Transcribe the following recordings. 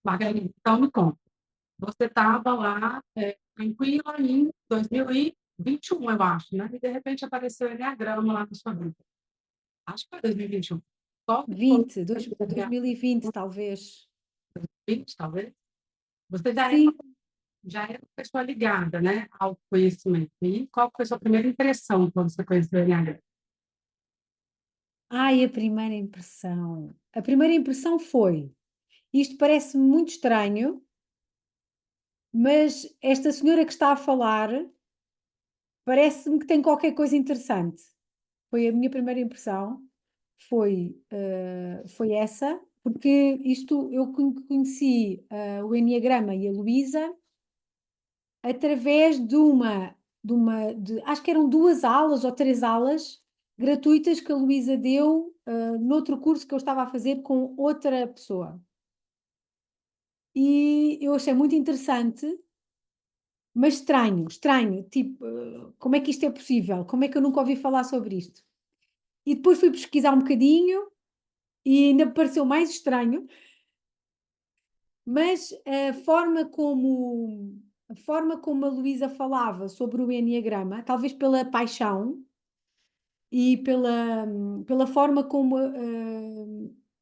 Margarida, então me conta. Você estava lá, tranquila em 2021, eu acho, né? E de repente apareceu o enneagrama lá na sua vida. Acho que foi 2021. Qual que foi 20, 2020 talvez. 2020, talvez? Você Sim. já era uma pessoa ligada, né, ao conhecimento. E qual foi a sua primeira impressão quando você conheceu o enneagrama? Ai, a primeira impressão. A primeira impressão foi: isto parece muito estranho, mas esta senhora que está a falar parece-me que tem qualquer coisa interessante. Foi a minha primeira impressão, foi essa, porque isto eu conheci, o enneagrama e a Luísa através de acho que eram 2 aulas ou 3 aulas gratuitas que a Luísa deu, noutro curso que eu estava a fazer com outra pessoa. E eu achei muito interessante, mas estranho, tipo, como é que isto é possível? Como é que eu nunca ouvi falar sobre isto? E depois fui pesquisar um bocadinho e ainda me pareceu mais estranho, mas a forma como a Luísa falava sobre o enneagrama, talvez pela paixão e pela forma como,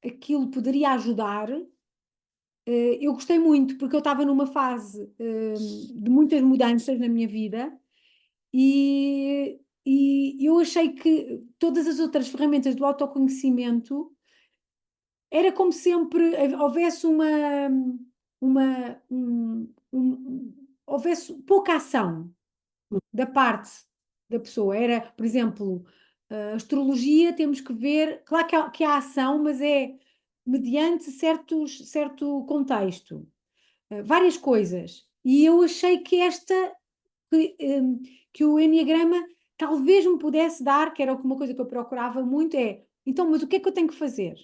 aquilo poderia ajudar, eu gostei muito, porque eu estava numa fase, de muitas mudanças na minha vida e eu achei que todas as outras ferramentas do autoconhecimento era como sempre houvesse houvesse pouca ação da parte da pessoa. Era, por exemplo, a astrologia temos que ver, claro que há ação, mas é mediante certo contexto, várias coisas. E eu achei que o enneagrama talvez me pudesse dar, que era uma coisa que eu procurava muito, então, mas o que é que eu tenho que fazer?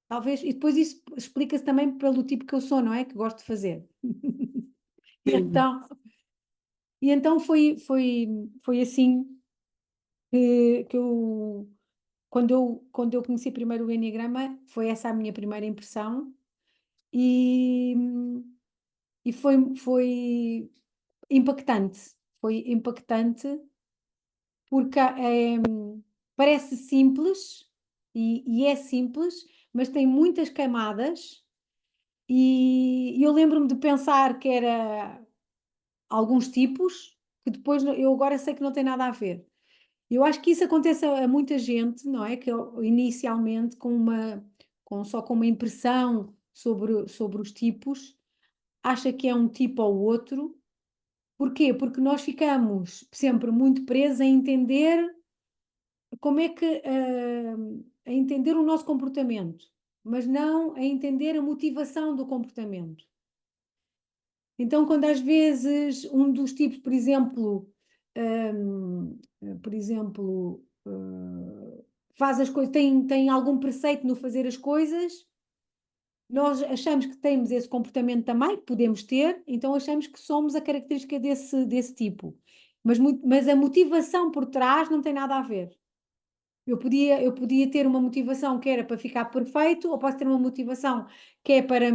Talvez, e depois isso explica-se também pelo tipo que eu sou, não é? Que gosto de fazer. E Sim. então, e então foi assim que quando eu conheci primeiro o enneagrama, foi essa a minha primeira impressão e, e foi impactante. Foi impactante porque parece simples e é simples, mas tem muitas camadas. E eu lembro-me de pensar que era alguns tipos, que depois eu agora sei que não tem nada a ver. Eu acho que isso acontece a muita gente, não é? Que inicialmente só com uma impressão sobre os tipos, acha que é um tipo ou outro. Porquê? Porque nós ficamos sempre muito presos a entender como é que, a entender o nosso comportamento, mas não a entender a motivação do comportamento. Então, quando às vezes um dos tipos, por exemplo, faz as coisas, tem algum preceito no fazer as coisas, nós achamos que temos esse comportamento também, que podemos ter, então achamos que somos a característica desse tipo. Mas a motivação por trás não tem nada a ver. Eu podia ter uma motivação que era para ficar perfeito, ou posso ter uma motivação que é para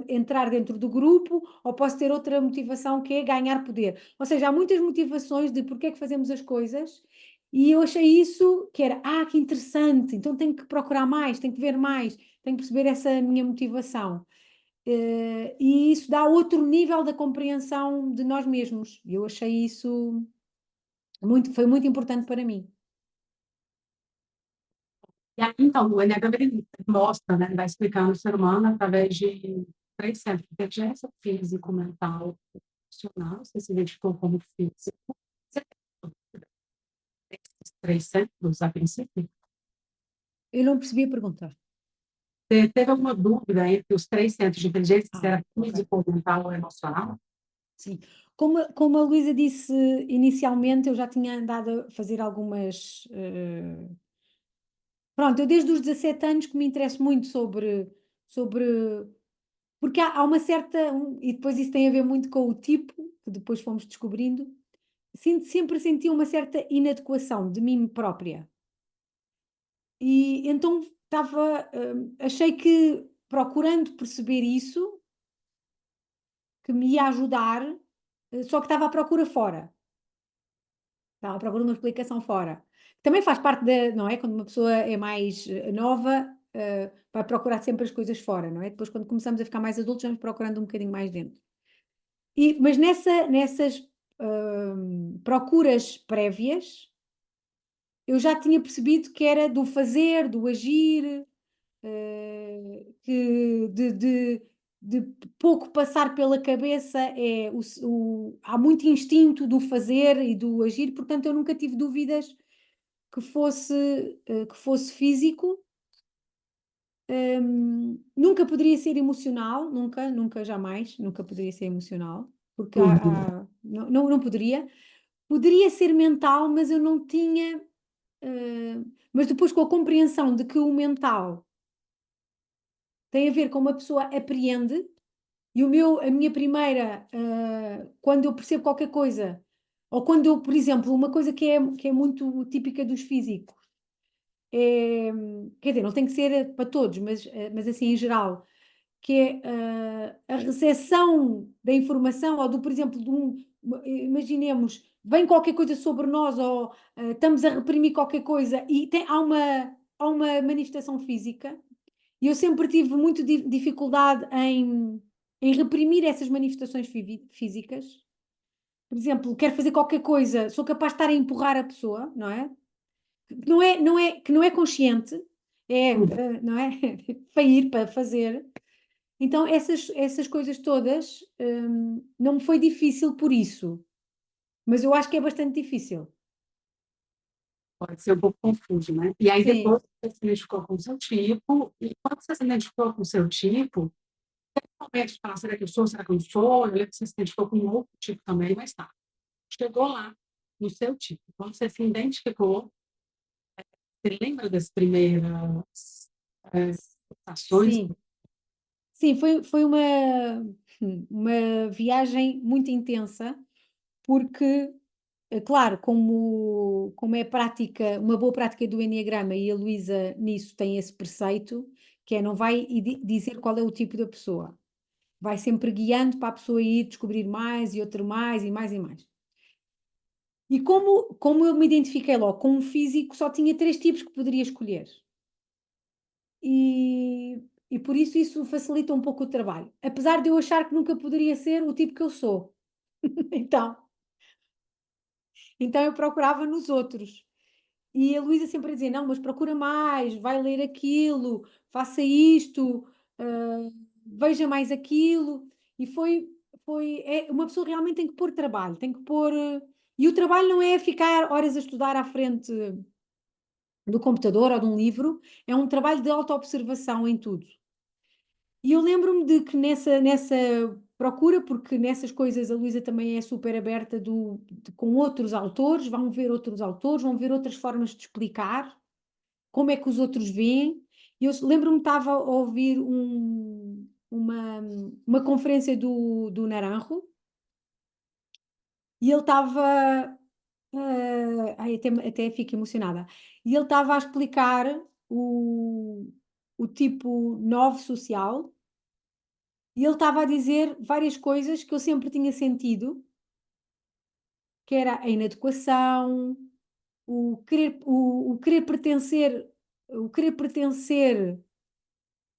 entrar dentro do grupo, ou posso ter outra motivação que é ganhar poder. Ou seja, há muitas motivações de porque é que fazemos as coisas, e eu achei isso que era, que interessante, então tenho que procurar mais, tenho que ver mais, tenho que perceber essa minha motivação. E isso dá outro nível da compreensão de nós mesmos. E eu achei isso foi muito importante para mim. E aí, então, o enneagrama ele mostra, né, vai explicando o ser humano através de 3 centros: inteligência, físico, mental, emocional. Você se identificou como físico. Você tem esses 3 centros a princípio? Eu não percebi a pergunta. Você teve alguma dúvida entre os 3 centros de inteligência, se era Ok. físico, mental ou emocional? Sim. Como a Luísa disse inicialmente, eu já tinha andado a fazer algumas. Pronto, eu desde os 17 anos que me interesso muito sobre. Porque há uma certa. E depois isso tem a ver muito com o tipo, que depois fomos descobrindo. Sempre senti uma certa inadequação de mim própria. E então achei que procurando perceber isso, que me ia ajudar, só que estava à procura fora. Estava à procura de uma explicação fora. Também faz parte da, não é? Quando uma pessoa é mais nova, vai procurar sempre as coisas fora, não é? Depois, quando começamos a ficar mais adultos, vamos procurando um bocadinho mais dentro. Mas nessas procuras prévias, eu já tinha percebido que era do fazer, do agir, que de pouco passar pela cabeça, há muito instinto do fazer e do agir, portanto eu nunca tive dúvidas que fosse físico. Nunca poderia ser emocional, nunca, nunca, jamais, nunca poderia ser emocional, porque Uhum. não poderia. Poderia ser mental, mas eu não tinha. Mas depois, com a compreensão de que o mental tem a ver com uma pessoa apreende, e a minha primeira, quando eu percebo qualquer coisa, ou quando eu, por exemplo, uma coisa que é muito típica dos físicos, quer dizer, não tem que ser para todos, mas assim em geral, que é a recepção da informação, ou do, por exemplo, imaginemos, vem qualquer coisa sobre nós, ou estamos a reprimir qualquer coisa, e há uma manifestação física, e eu sempre tive muito dificuldade em reprimir essas manifestações físicas. Por exemplo, quero fazer qualquer coisa, sou capaz de estar a empurrar a pessoa, não é? Que não é consciente, Uhum. não é? Para ir, para fazer. Então, essas coisas todas, não me foi difícil por isso, mas eu acho que é bastante difícil. Pode ser um pouco confuso, né? E aí Sim, depois você se identificou com o seu tipo, e quando você se identificou com o seu tipo, realmente falar, será que eu sou, será que eu não sou? Eu lembro que você se identificou com um outro tipo também, mas tá. Chegou lá no seu tipo. Quando você se identificou, você lembra das primeiras sensações? sim, sim, foi uma viagem muito intensa, porque, claro, como é prática, uma boa prática do Enneagrama, e a Luísa nisso tem esse preceito, que é não vai dizer qual é o tipo da pessoa. Vai sempre guiando para a pessoa ir descobrir mais e outro mais e mais e mais. E como eu me identifiquei logo com um físico, só tinha 3 tipos que poderia escolher. E por isso facilita um pouco o trabalho. Apesar de eu achar que nunca poderia ser o tipo que eu sou. Então então eu procurava nos outros. E a Luísa sempre a dizer: "Não, mas procura mais, vai ler aquilo, faça isto, veja mais aquilo". E uma pessoa realmente tem que pôr trabalho, tem que pôr, e o trabalho não é ficar horas a estudar à frente do computador ou de um livro, é um trabalho de autoobservação em tudo. E eu lembro-me de que nessa procura, porque nessas coisas a Luísa também é super aberta com outros autores, vão ver outros autores, vão ver outras formas de explicar como é que os outros veem. E eu lembro-me que estava a ouvir uma conferência do Naranjo, e ele estava, ai, até fico emocionada. E ele estava a explicar o tipo 9 social, e ele estava a dizer várias coisas que eu sempre tinha sentido, que era a inadequação, o querer pertencer,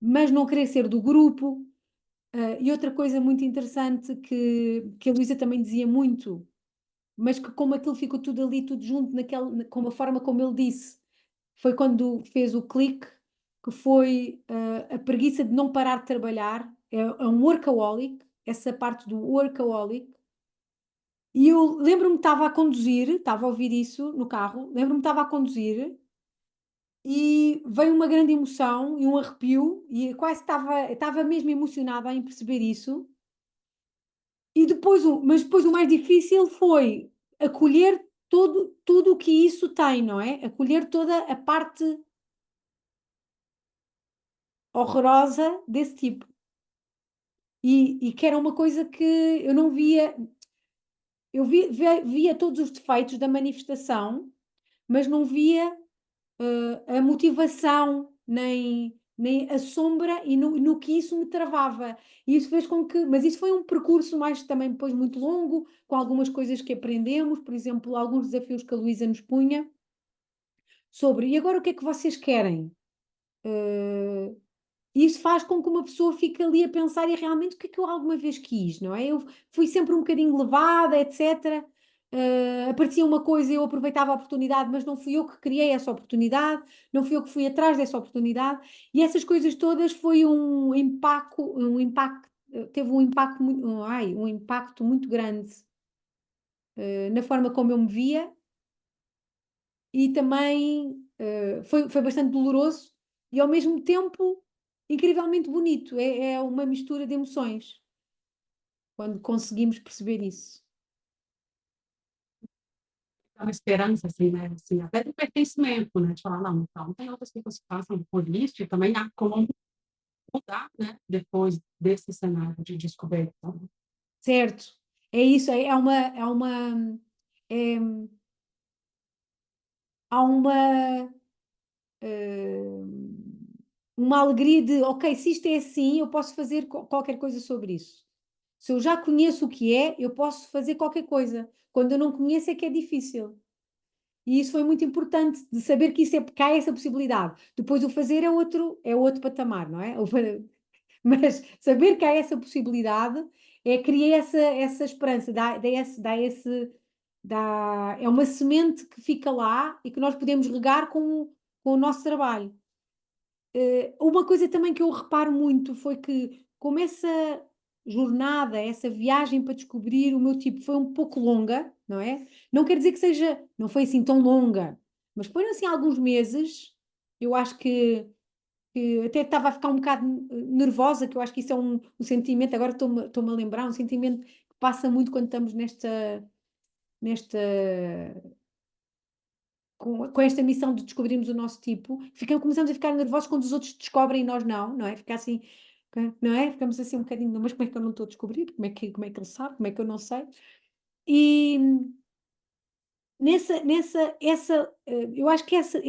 mas não querer ser do grupo. E outra coisa muito interessante que a Luísa também dizia muito, mas que como aquilo ficou tudo ali, tudo junto, com a forma como ele disse, foi quando fez o clique, que foi a preguiça de não parar de trabalhar, é um workaholic, essa parte do workaholic. E eu lembro-me que estava a conduzir, estava a ouvir isso no carro, lembro-me que estava a conduzir e veio uma grande emoção e um arrepio, e quase estava mesmo emocionada em perceber isso. Mas depois o mais difícil foi acolher tudo o que isso tem, não é? Acolher toda a parte horrorosa desse tipo. E que era uma coisa que eu não via, via todos os defeitos da manifestação, mas não via a motivação, nem nem a sombra e no que isso me travava. E isso fez com que, mas isso foi um percurso mais também depois muito longo, com algumas coisas que aprendemos, por exemplo, alguns desafios que a Luísa nos punha sobre, e agora o que é que vocês querem? E isso faz com que uma pessoa fique ali a pensar e realmente o que é que eu alguma vez quis, não é? Eu fui sempre um bocadinho levada, etc. Aparecia uma coisa e eu aproveitava a oportunidade, mas não fui eu que criei essa oportunidade, não fui eu que fui atrás dessa oportunidade, e essas coisas todas foi teve um impacto muito, um impacto muito grande, na forma como eu me via e também foi bastante doloroso e ao mesmo tempo incrivelmente bonito. É uma mistura de emoções quando conseguimos perceber isso. Uma esperança, assim, né? Assim, até do pertencimento, né? De falar, não, então tem outras pessoas que passam por isso e também há como mudar, né? Depois desse cenário de descoberta. Certo, é isso, é, há eh, uma alegria de, ok, se isto é assim, eu posso fazer qualquer coisa sobre isso. Se eu já conheço o que é, eu posso fazer qualquer coisa. Quando eu não conheço é que é difícil. E isso foi muito importante, de saber que isso é, que há essa possibilidade. Depois o fazer é outro patamar, não é? Mas saber que há essa possibilidade cria essa esperança, é uma semente que fica lá e que nós podemos regar com o nosso trabalho. Uma coisa também que eu reparo muito foi que, como essa jornada, essa viagem para descobrir o meu tipo foi um pouco longa, não é? Não quer dizer que seja, não foi assim tão longa, mas foram assim alguns meses. Eu acho que até estava a ficar um bocado nervosa, que eu acho que isso é um sentimento, agora estou-me a lembrar, um sentimento que passa muito quando estamos nesta com esta missão de descobrirmos o nosso tipo, começamos a ficar nervosos quando os outros descobrem e nós não, não é? Ficar assim, não é? Ficamos assim um bocadinho, mas como é que eu não estou a descobrir? Como é que ele sabe? Como é que eu não sei? E eu acho que essa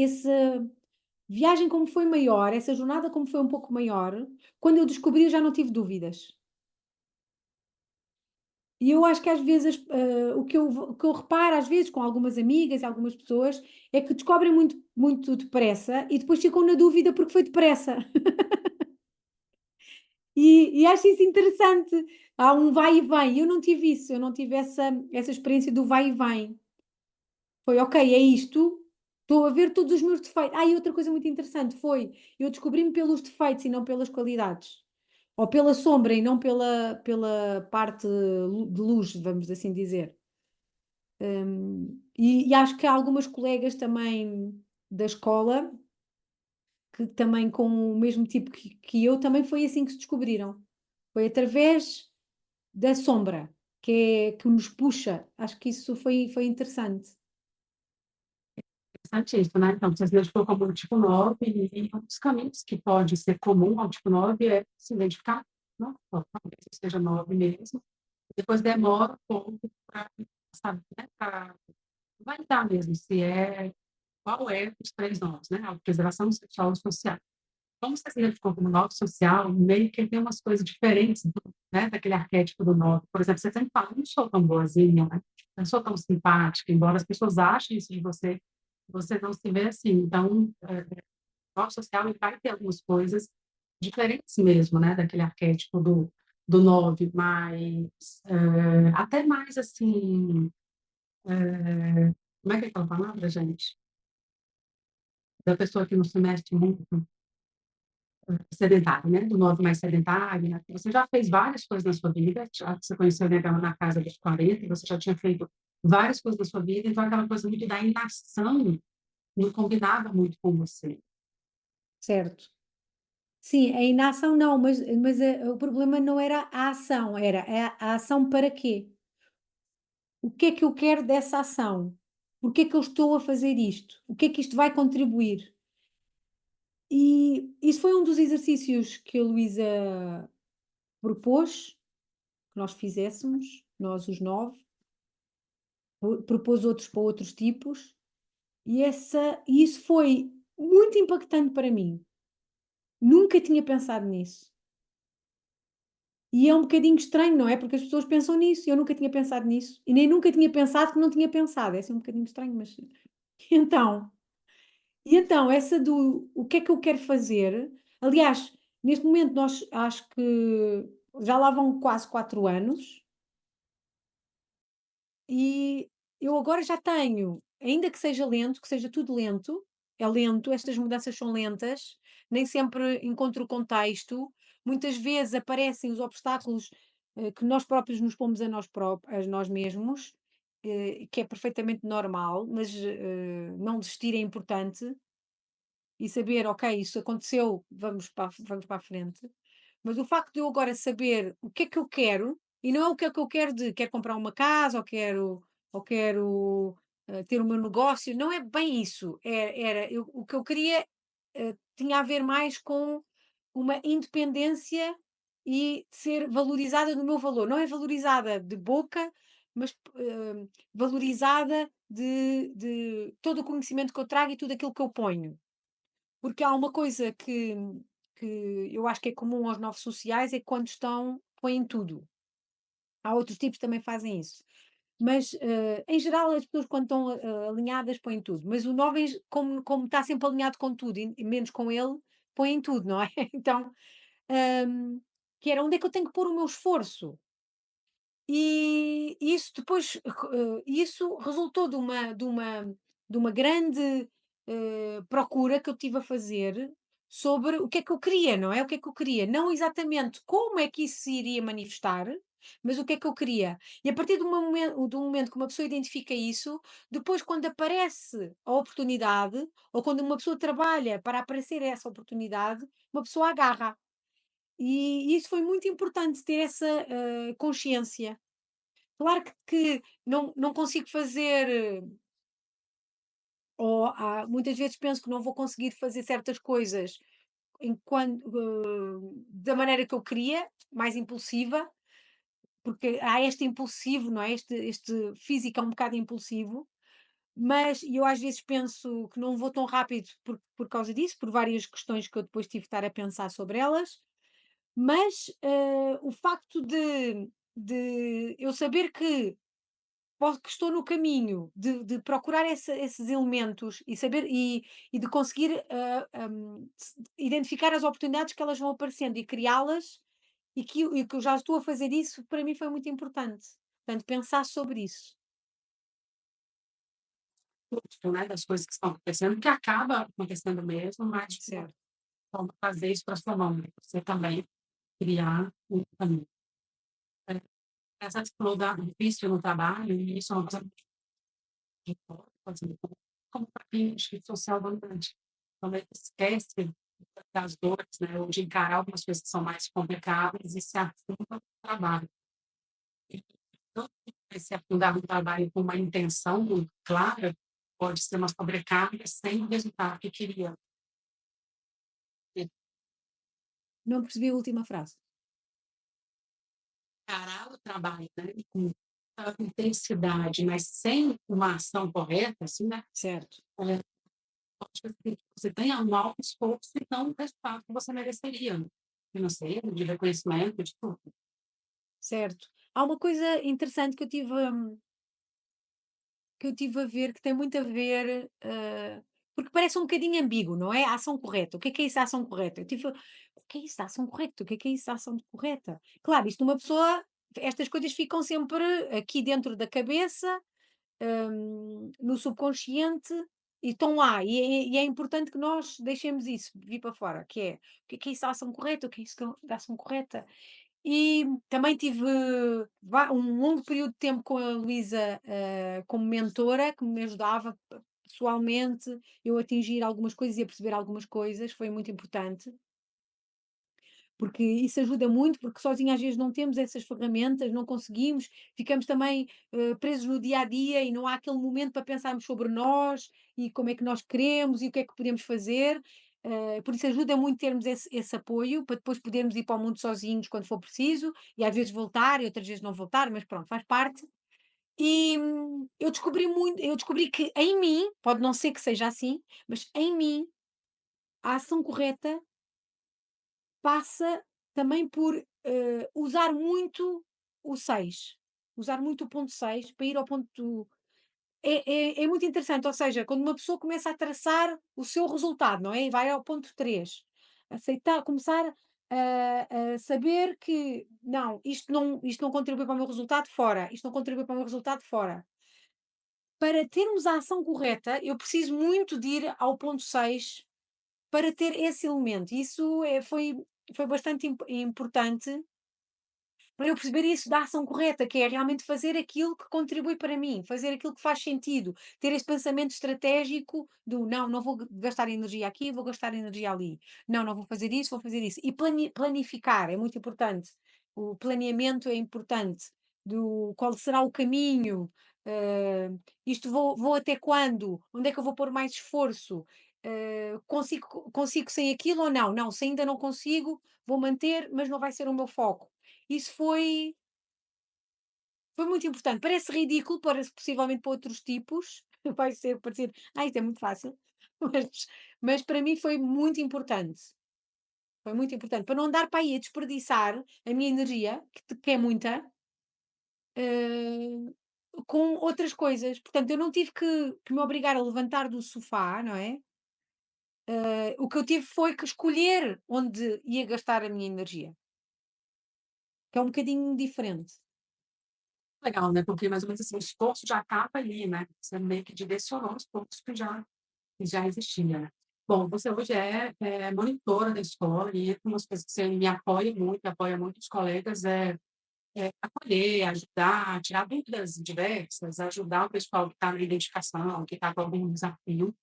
viagem como foi maior, essa jornada como foi um pouco maior, quando eu descobri eu já não tive dúvidas. E eu acho que às vezes, o que eu reparo às vezes com algumas amigas e algumas pessoas, é que descobrem muito muito depressa e depois ficam na dúvida porque foi depressa. E acho isso interessante. Há um vai e vem. Eu não tive isso, eu não tive essa experiência do vai e vem. Foi: "Ok, é isto, estou a ver todos os meus defeitos". E outra coisa muito interessante foi, eu descobri-me pelos defeitos e não pelas qualidades. Ou pela sombra e não pela parte de luz, vamos assim dizer. E acho que há algumas colegas também da escola que também com o mesmo tipo que eu, também foi assim que se descobriram. Foi através da sombra, que nos puxa. Acho que isso foi interessante. Interessante isso, né? Então, você se identificou como um tipo 9 e um dos caminhos que pode ser comum ao tipo 9 é se identificar, não, talvez eu seja 9 mesmo, depois demora um pouco para saber, né, para validar mesmo se é qual é os 3 nós, né? Autopreservação sexual e social. Como você se identificou como 9 social, meio que tem umas coisas diferentes, né, daquele arquétipo do 9. Por exemplo, você sempre fala, não sou tão boazinha, né? Não sou tão simpática, embora as pessoas achem isso de você, você não se vê assim. Então, o 9 social ele vai ter algumas coisas diferentes mesmo, né, daquele arquétipo do 9, mas até mais assim, como é que é aquela palavra, gente? Da pessoa que não se mexe muito, sedentário, né? Do 9 mais sedentário, né? Você já fez várias coisas na sua vida, já você conheceu o Negão na casa dos 40, você já tinha feito várias coisas na sua vida, então aquela coisa muito da inação não combinava muito com você. Certo. Sim, a inação não, mas o problema não era a ação, era a ação para quê? O que é que eu quero dessa ação? Por que é que eu estou a fazer isto? O que é que isto vai contribuir? E isso foi um dos exercícios que a Luísa propôs que nós fizéssemos, nós os 9, propôs outros para outros tipos, e isso foi muito impactante para mim. Nunca tinha pensado nisso. E é um bocadinho estranho, não é? Porque as pessoas pensam nisso, e eu nunca tinha pensado nisso, e nem nunca tinha pensado que não tinha pensado. É assim um bocadinho estranho, mas então então essa do o que é que eu quero fazer, aliás, neste momento nós acho que já lá vão quase 4 anos. E eu agora já tenho, ainda que seja lento, que seja tudo lento, é lento, estas mudanças são lentas, nem sempre encontro o contexto, muitas vezes aparecem os obstáculos, que nós próprios nos pomos a nós mesmos, que é perfeitamente normal, mas, não desistir é importante e saber: "Ok, isso aconteceu, vamos para a frente". Mas o facto de eu agora saber o que é que eu quero, e não é o que é que eu quero de quero comprar uma casa ou quero, ter o meu negócio, não é bem isso. Era eu o que eu queria, tinha a ver mais com uma independência e ser valorizada no meu valor. Não é valorizada de boca, mas, valorizada de todo o conhecimento que eu trago e tudo aquilo que eu ponho. Porque há uma coisa que eu acho que é comum aos novos sociais, é que quando estão, põem tudo. Há outros tipos que também fazem isso. Mas, em geral, as pessoas quando estão, alinhadas põem tudo. Mas o novo, como está sempre alinhado com tudo e menos com ele, põem tudo, não é? Então, hum, que era onde é que eu tenho que pôr o meu esforço? E isso depois, isso resultou de uma grande, procura que eu tive a fazer sobre o que é que eu queria, não é? O que é que eu queria, não exatamente como é que isso se iria manifestar, mas o que é que eu queria. E a partir do momento que uma pessoa identifica isso, depois quando aparece a oportunidade, ou quando uma pessoa trabalha para aparecer essa oportunidade, uma pessoa agarra. E isso foi muito importante ter essa, consciência. Claro que não consigo fazer, ou muitas vezes penso que não vou conseguir fazer certas coisas enquanto, da maneira que eu queria, mais impulsiva, porque há este impulsivo, não é? Este físico é um bocado impulsivo, mas eu às vezes penso que não vou tão rápido por causa disso, por várias questões que eu depois tive de estar a pensar sobre elas, mas, o facto de eu saber que estou no caminho de procurar esses elementos e saber e de conseguir, identificar as oportunidades que elas vão aparecendo e criá-las, e que eu já estou a fazer isso, para mim foi muito importante. Portanto, pensar sobre isso. Custo, né, das coisas que estão acontecendo, que acaba acontecendo mesmo, mas de uma Certo. forma fazer isso para sua mão, né, você também criar um caminho. Essa você falou da do vício no trabalho, e isso é uma coisa de fora, assim, como para quem acho que social dominante. Quando ele esquece das dores, né, ou de encarar algumas coisas que são mais complicadas e se afunda no trabalho. E tanto se afundar no trabalho com uma intenção muito clara, pode ser uma sobrecarga sem o resultado que queria. Não percebi a última frase. Encarar o trabalho, né, com tanta intensidade, mas sem uma ação correta, assim, né, Certo, eh, pode ser que você tenha um alto esforço e não o resultado que você mereceria, né, financeiro, de reconhecimento, de tudo. certo. Há uma coisa interessante que eu tive a ver, que tem muito a ver, porque parece um bocadinho ambíguo, não é? A ação correta. O que é isso, a ação correta? Eu tive, o que é isso da ação correta? O que é isso da ação correta? Claro, isto uma pessoa, estas coisas ficam sempre aqui dentro da cabeça, no subconsciente, e estão lá. E é importante que nós deixemos isso vir para fora, que é, o que é isso da ação correta? O que é isso da ação correta? E também tive um longo período de tempo com a Luísa, como mentora, que me ajudava pessoalmente, eu a atingir algumas coisas e a perceber algumas coisas, foi muito importante, porque isso ajuda muito, porque sozinho às vezes não temos essas ferramentas, não conseguimos, ficamos também presos no dia a dia e não há aquele momento para pensarmos sobre nós e como é que nós queremos e o que é que podemos fazer. Por isso ajuda muito termos esse apoio para depois podermos ir para o mundo sozinhos quando for preciso e às vezes voltar e outras vezes não voltar, mas pronto, faz parte. E eu descobri que em mim, pode não ser que seja assim, mas em mim, a ação correta passa também por, usar muito o 6, usar muito o ponto 6 para ir ao ponto. É muito interessante, ou seja, quando uma pessoa começa a traçar o seu resultado, não é, e vai ao ponto 3, aceitar começar a saber que: "Não, isto não contribui para o meu resultado, fora, isto não contribui para o meu resultado, fora". Para termos a ação correta, eu preciso muito de ir ao ponto 6 para ter esse elemento. Isso foi bastante importante para eu perceber isso da ação correta, que é realmente fazer aquilo que contribui para mim, fazer aquilo que faz sentido, ter esse pensamento estratégico do não, não vou gastar energia aqui, vou gastar energia ali. Não, não vou fazer isso, vou fazer isso. E planificar é muito importante. O planeamento é importante. Do qual será o caminho, isto vou até quando? Onde é que eu vou pôr mais esforço? Consigo sem aquilo ou não? Não, se ainda não consigo, vou manter, mas não vai ser o meu foco. Isso foi muito importante. Parece ridículo, parece possivelmente para outros tipos, vai ser parecer: "Ah, isto é muito fácil", mas para mim foi muito importante. Foi muito importante, para não andar para aí a desperdiçar a minha energia, que é muita, hã, com outras coisas. Portanto, eu não tive que me obrigar a levantar do sofá, não é? O que eu tive foi que escolher onde ia gastar a minha energia, que é um bocadinho diferente. Legal, né, porque mais ou menos assim, o esforço já estava ali, né, você meio que direcionou os pontos que já existia, né. Bom, você hoje é monitora da escola e entre umas coisas que você me apoia muito, apoia muito os colegas, acolher, ajudar, tirar dúvidas diversas, ajudar o pessoal que está na identificação, que está com algum desafio.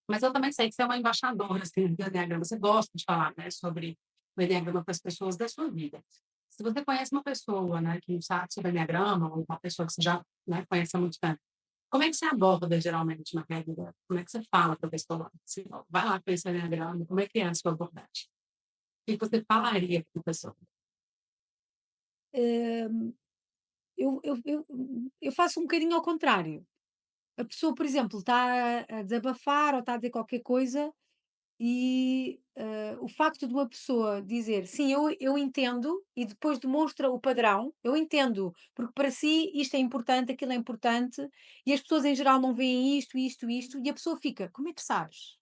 Mas eu também sei que você é uma embaixadora, assim, do Enneagrama, você gosta de falar, né, sobre o Enneagrama para as pessoas da sua vida. Se você conhece uma pessoa, né, que não sabe sobre Enneagrama, ou uma pessoa que você já, né, conhece há muito tempo, como é que você aborda geralmente na regra? Como é que você fala para a pessoa? Assim, ó, vai lá conhecer o Enneagrama, como é que é a sua abordagem? O que você falaria para a pessoa? Hã, eu faço um bocadinho ao contrário. A pessoa, por exemplo, está a desabafar ou está a dizer qualquer coisa e, o facto de uma pessoa dizer: "Sim, eu entendo", e depois demonstra o padrão, "Eu entendo, porque para si isto é importante, aquilo é importante, e as pessoas em geral não veem isto, isto, isto", e a pessoa fica: "Como é que sabes?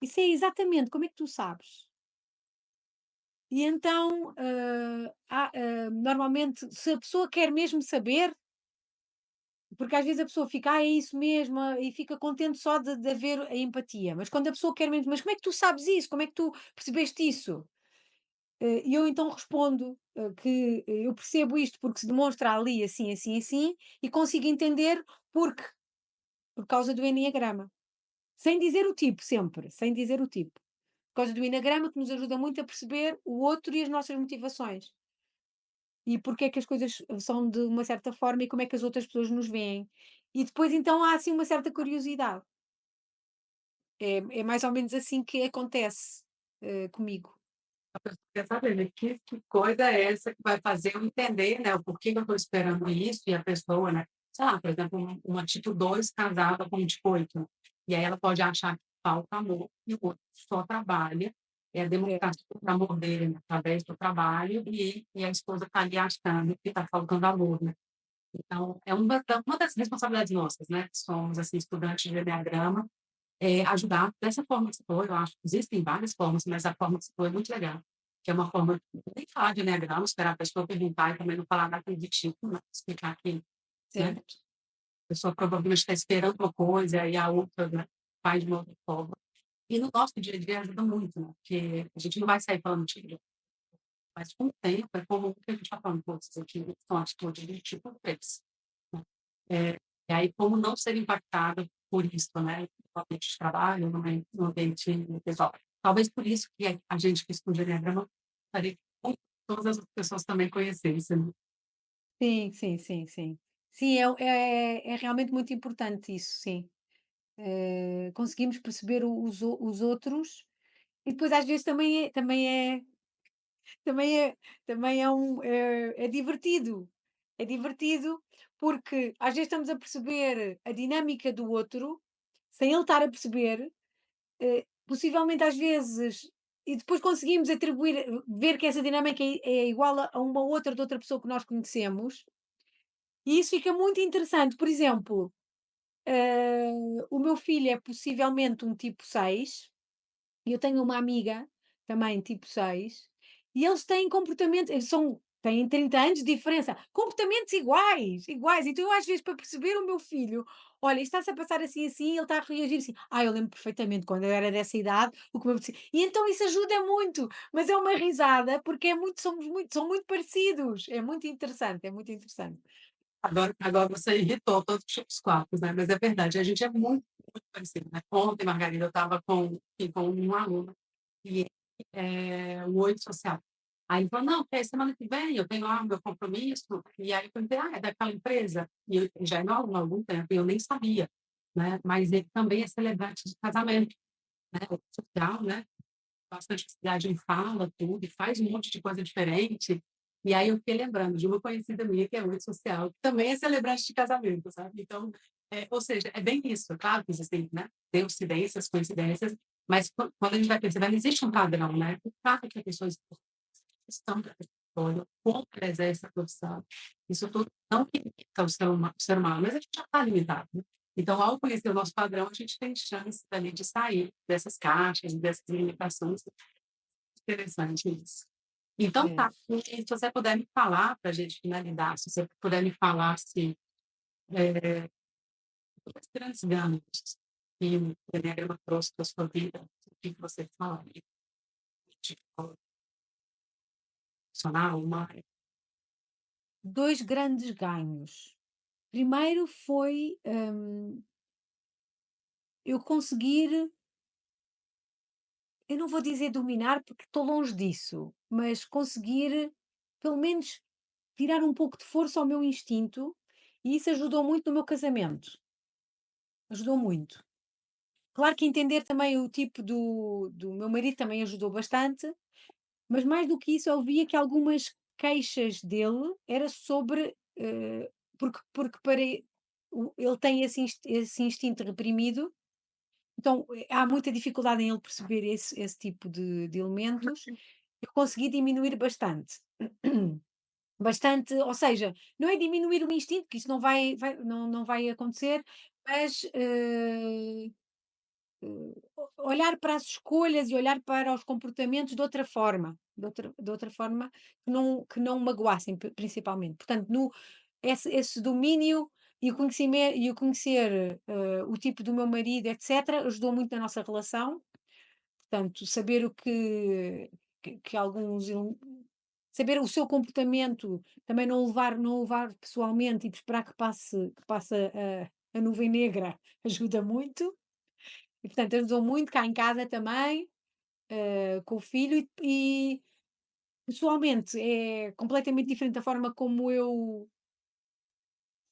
Isso é exatamente, como é que tu sabes?". E então, normalmente, se a pessoa quer mesmo saber, porque às vezes a pessoa fica: "Ah, é isso mesmo", e fica contente só de haver a empatia, mas quando a pessoa quer mesmo: "Mas como é que tu sabes isso? Como é que tu percebeste isso?". E eu então respondo, que eu percebo isto porque se demonstra ali assim, assim, assim, e consigo entender porque, por causa do eneagrama. Sem dizer o tipo, sempre, sem dizer o tipo. Por causa do eneagrama que nos ajuda muito a perceber o outro e as nossas motivações. E porque é que as coisas são de uma certa forma e como é que as outras pessoas nos veem. E depois então há assim uma certa curiosidade. É mais ou menos assim que acontece, comigo. A pessoa quer saber, né, que coisa é essa que vai fazer eu entender, né, o porquê que eu estou esperando isso e a pessoa, né, sei lá, por exemplo, uma tipo 2 casada com um tipo 8, e aí ela pode achar que falta amor e o outro só trabalha, é a É, demonstração do amor dele, né, através do trabalho e a esposa está ali achando que está faltando amor, né. Então é uma das responsabilidades nossas, né, que somos, assim, estudantes de enneagrama, ajudar dessa forma que você falou, eu acho que existem várias formas, mas a forma que você falou é muito legal, que é uma forma de nem falar de enneagrama, esperar a pessoa perguntar e também não falar nada de tipo, né, explicar que, né, certo. a pessoa provavelmente está esperando uma coisa e a outra, né, faz de uma outra forma. E no nosso dia a dia ajuda muito, né, porque a gente não vai sair falando de mas com o tempo é comum que a gente vá falando: "Putz, isso aqui são atitudes de tipo 3", né. Eh, e aí como não ser impactada por isso, né, no ambiente de trabalho, no ambiente pessoal. Talvez por isso que a gente que estuda Enneagrama gostaria que todas as outras pessoas também conhecessem, né. Sim, sim, sim, sim. Sim, é realmente muito importante isso, sim. Conseguimos perceber os outros e depois às vezes também é é divertido. É divertido, porque às vezes estamos a perceber a dinâmica do outro, sem ele estar a perceber, possivelmente às vezes, e depois conseguimos atribuir, ver que essa dinâmica é igual a uma outra de outra pessoa que nós conhecemos, e isso fica muito interessante. Por exemplo, o meu filho é possivelmente um tipo 6. E eu tenho uma amiga, também tipo 6, e eles têm comportamento, têm 30 anos de diferença, comportamentos iguais, iguais. Então eu às vezes para perceber o meu filho, olha, isto está-se a passar assim, assim, ele está a reagir assim. Eu lembro perfeitamente quando eu era dessa idade, o que me acontecia. E então isso ajuda muito, mas é uma risada, porque são muito parecidos. É muito interessante, é muito interessante. Agora você irritou todos os quatro, né? Mas é verdade, a gente é muito, muito parecido, né? Ontem, Margarida, eu estava com um aluno e ele é o 8 social. Aí ele falou, não, porque aí semana que vem eu tenho lá o meu compromisso. E aí eu perguntei, é daquela empresa? E ele já é novo há algum tempo, e eu nem sabia, né? Mas ele também é celebrante de casamento, né? Social, né? Bastante facilidade em fala, tudo, e faz um monte de coisa diferente. E aí eu fiquei lembrando de uma conhecida minha que é muito social, que também é celebrante de casamento, sabe? Então, ou seja, é bem isso. Claro que existem, né, coincidências, mas quando a gente vai perceber, não existe um padrão, né? O fato que a pessoa estão da pessoa, como ela exerce a profissão, isso tudo não limita o ser humano, mas a gente já está limitado, né? Então, ao conhecer o nosso padrão, a gente tem chance ali de sair dessas caixas, dessas limitações. Interessante isso. Então, É. tá. E se você puder me falar, para a gente finalizar, se você puder me falar se os grandes ganhos que o Eneagrama trouxe para a sua vida, o que você fala, de profissional, mais. 2 grandes ganhos. Primeiro foi, eu conseguir, eu não vou dizer dominar, porque estou longe disso, mas conseguir, pelo menos, tirar um pouco de força ao meu instinto, e isso ajudou muito no meu casamento. Ajudou muito. Claro que entender também o tipo do meu marido também ajudou bastante, mas mais do que isso, eu via que algumas queixas dele era sobre, porque para ele tem esse instinto reprimido. Então, há muita dificuldade em ele perceber esse tipo de elementos. Eu consegui diminuir bastante. Bastante, ou seja, não é diminuir o instinto, que isso não vai acontecer, mas, olhar para as escolhas e olhar para os comportamentos de outra forma, de outra forma que não magoassem, principalmente. Portanto, esse domínio e o conhecer, o tipo do meu marido, etcétera, ajudou muito na nossa relação. Portanto, saber o que alguns saber o seu comportamento, também não levar pessoalmente e esperar que passe a nuvem negra, ajuda muito. E portanto ajudou muito cá em casa também, com o filho, e pessoalmente é completamente diferente da forma como eu,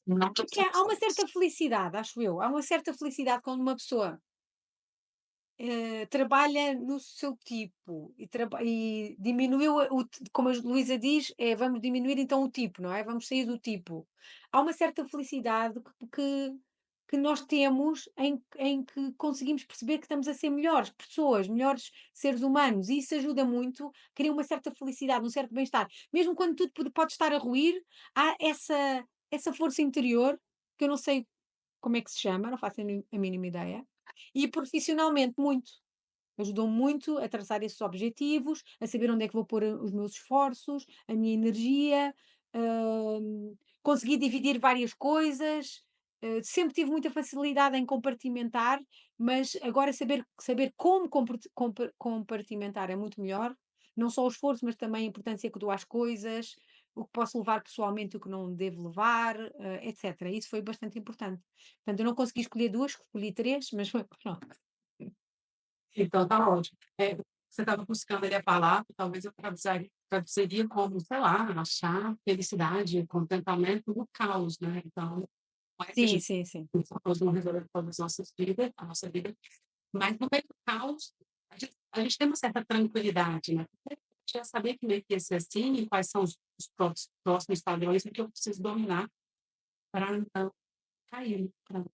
Não porque há uma certa felicidade, acho eu, há uma certa felicidade quando uma pessoa trabalha no seu tipo e diminuiu como a Luísa diz, vamos diminuir então o tipo, não é? Vamos sair do tipo. Há uma certa felicidade que nós temos em que conseguimos perceber que estamos a ser melhores pessoas, melhores seres humanos, e isso ajuda muito, cria uma certa felicidade, um certo bem-estar. Mesmo quando tudo pode estar a ruir, há essa força interior, que eu não sei como é que se chama, não faço a mínima ideia, e profissionalmente muito. Ajudou muito a traçar esses objetivos, a saber onde é que vou pôr os meus esforços, a minha energia, consegui dividir várias coisas, sempre tive muita facilidade em compartimentar, mas agora saber como compartimentar é muito melhor, não só o esforço, mas também a importância que dou às coisas, o que posso levar pessoalmente e o que não devo levar, etc. Isso foi bastante importante. Portanto, eu não consegui escolher 2, escolhi 3, mas pronto. Então, tá ótimo. Você estava buscando ali a palavra, talvez eu traduziria como, sei lá, achar felicidade, contentamento no caos, né? Então, não é que a Sim, gente sim, sim. não resolver todas as nossas vidas, a nossa vida, mas no meio do caos, a gente tem uma certa tranquilidade, né? Porque a gente já saber que meio que ia ser assim, e quais são os próximos padrões que eu preciso dominar para não cair, para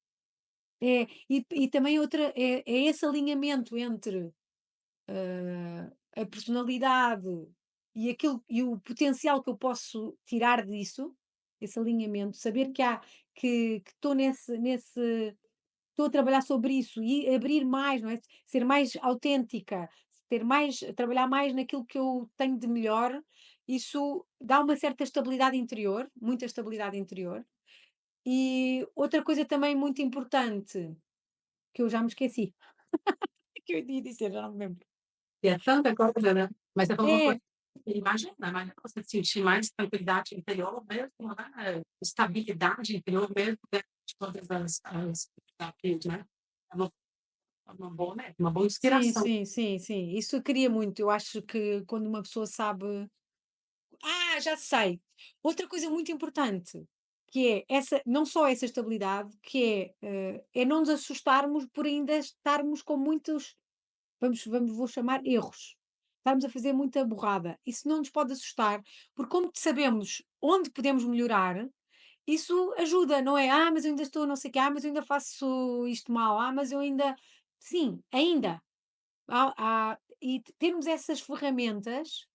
e também outra é esse alinhamento entre, a personalidade e o potencial que eu posso tirar disso, esse alinhamento, saber que estou nesse estou a trabalhar sobre isso e abrir mais, não é? Ser mais autêntica, ter mais trabalhar mais naquilo que eu tenho de melhor, isso dá uma certa estabilidade interior, muita estabilidade interior. E outra coisa também muito importante, que eu já me esqueci, que eu ia dizer, já não me lembro. E é tanta coisa, né? Mas você falou uma coisa, É, imagina você sentir mais tranquilidade interior mesmo, né? Estabilidade interior mesmo dentro de todas as desafios, né? É uma boa, né? Uma boa sim, inspiração. sim, sim, sim, isso eu queria muito. Eu acho que quando uma pessoa sabe já sei! Outra coisa muito importante, que é essa não só essa estabilidade, que é não nos assustarmos por ainda estarmos com muitos, vou chamar erros. Estarmos a fazer muita burrada. Isso não nos pode assustar, porque como sabemos onde podemos melhorar, isso ajuda, não é? Mas eu ainda estou não sei o quê. Mas eu ainda faço isto mal. Mas eu ainda. Sim, ainda. E termos essas ferramentas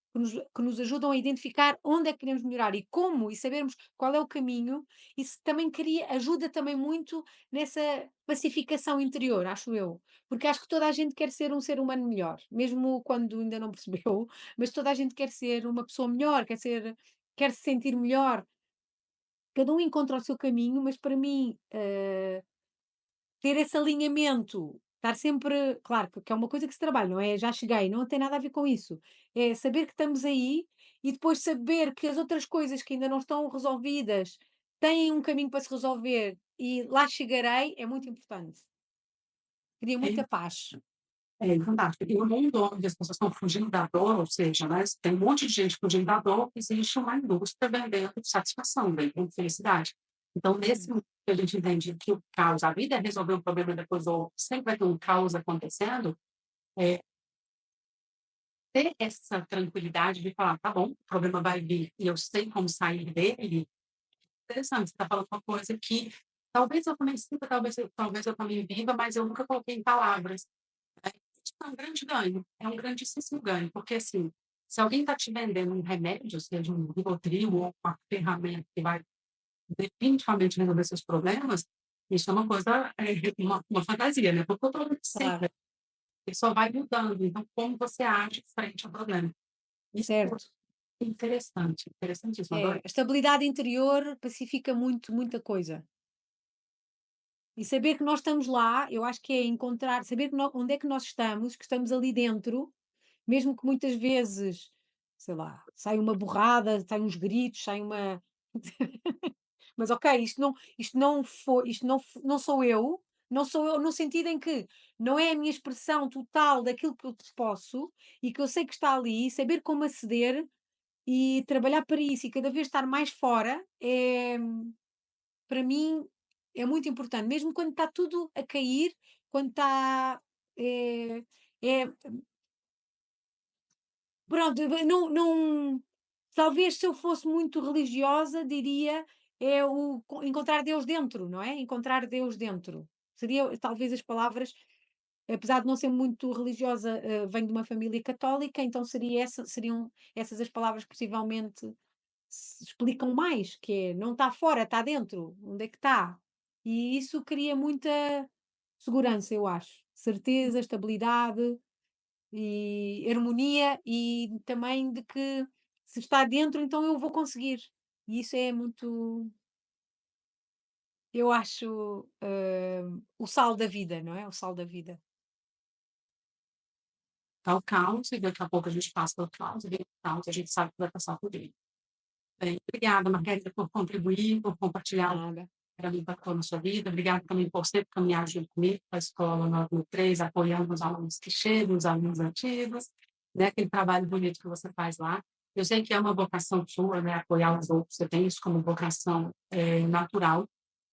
que nos ajudam a identificar onde é que queremos melhorar e como, e sabermos qual é o caminho, isso também ajuda também muito nessa pacificação interior, acho eu. Porque acho que toda a gente quer ser um ser humano melhor, mesmo quando ainda não percebeu, mas toda a gente quer ser uma pessoa melhor, quer se sentir melhor. Cada um encontra o seu caminho, mas para mim, ter esse alinhamento, estar sempre claro que é uma coisa que se trabalha, não é já cheguei, não tem nada a ver com isso. É saber que estamos aí e depois saber que as outras coisas que ainda não estão resolvidas têm um caminho para se resolver e lá chegarei, é muito importante. Cria É, muita paz. é fantástico. E no mundo onde as pessoas estão fugindo da dor, ou seja, né, tem um monte de gente fugindo da dor, existe uma indústria vendendo satisfação, vendendo felicidade. Então, nesse Hum, mundo que a gente entende que o caos, a vida é resolver um problema depois ou outro, sempre vai ter um caos acontecendo, é, ter essa tranquilidade de falar, tá bom, o problema vai vir e eu sei como sair dele, interessante, você está falando uma coisa que talvez eu também sinta, talvez eu também viva, mas eu nunca coloquei em palavras. Isso é um grande ganho, é um grandíssimo ganho, porque assim, se alguém está te vendendo um remédio, seja um Rivotril ou uma ferramenta que vai definitivamente resolver seus problemas, isso é uma coisa, uma fantasia, né? Porque o problema é sempre, claro, ele só vai mudando. Então, como você age frente ao problema? Isso certo. é interessante, interessantíssimo, É, adorei. a estabilidade interior pacifica muito, muita coisa. E saber que nós estamos lá, eu acho que é encontrar, saber onde é que estamos ali dentro, mesmo que muitas vezes, sei lá, sai uma borrada, sai uns gritos, sai uma. Mas ok, isto não sou eu, não sou eu no sentido em que não é a minha expressão total daquilo que eu posso e que eu sei que está ali, saber como aceder e trabalhar para isso e cada vez estar mais fora para mim é muito importante, mesmo quando está tudo a cair, quando está. É, é, pronto, talvez se eu fosse muito religiosa, diria encontrar Deus dentro, não é? Encontrar Deus dentro. Seria talvez as palavras, apesar de não ser muito religiosa, venho de uma família católica, então seriam essas as palavras que possivelmente se explicam mais, que é não está fora, está dentro. Onde é que está? E isso cria muita segurança, eu acho. Certeza, estabilidade e harmonia e também de que se está dentro, então eu vou conseguir. E isso é muito, eu acho, o sal da vida, não é? O sal da vida. Tá o caos, e daqui a pouco a gente passa pelo caos, e vem o caos, e a gente sabe que vai passar por ele. Bem, obrigada, Margarida, por contribuir, por compartilhar Nada. para mim impactou na sua vida. Obrigada também por sempre caminhar junto comigo para a escola 913, apoiando os alunos que chegam, os alunos antigos, né? Aquele trabalho bonito que você faz lá. Eu sei que é uma vocação sua, né? Apoiar os outros, você tem isso como vocação natural.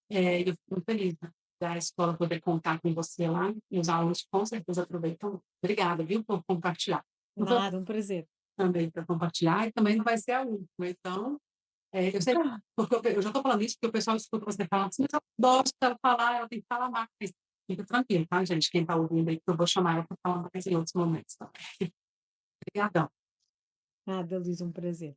E eu fico muito feliz né, da escola poder contar com você lá, e os alunos com certeza aproveitam. Obrigada, viu, por compartilhar. Não foi Nada, um prazer. também para compartilhar, e também não vai ser a última. Então, eu sei, porque eu já estou falando isso porque o pessoal escuta você falando assim, mas eu gosto dela falar, ela tem que falar mais. Fica tranquilo, tá, gente, quem tá ouvindo aí, que eu vou chamar ela para falar mais em outros momentos também. Obrigadão. Nada, Luís, um prazer.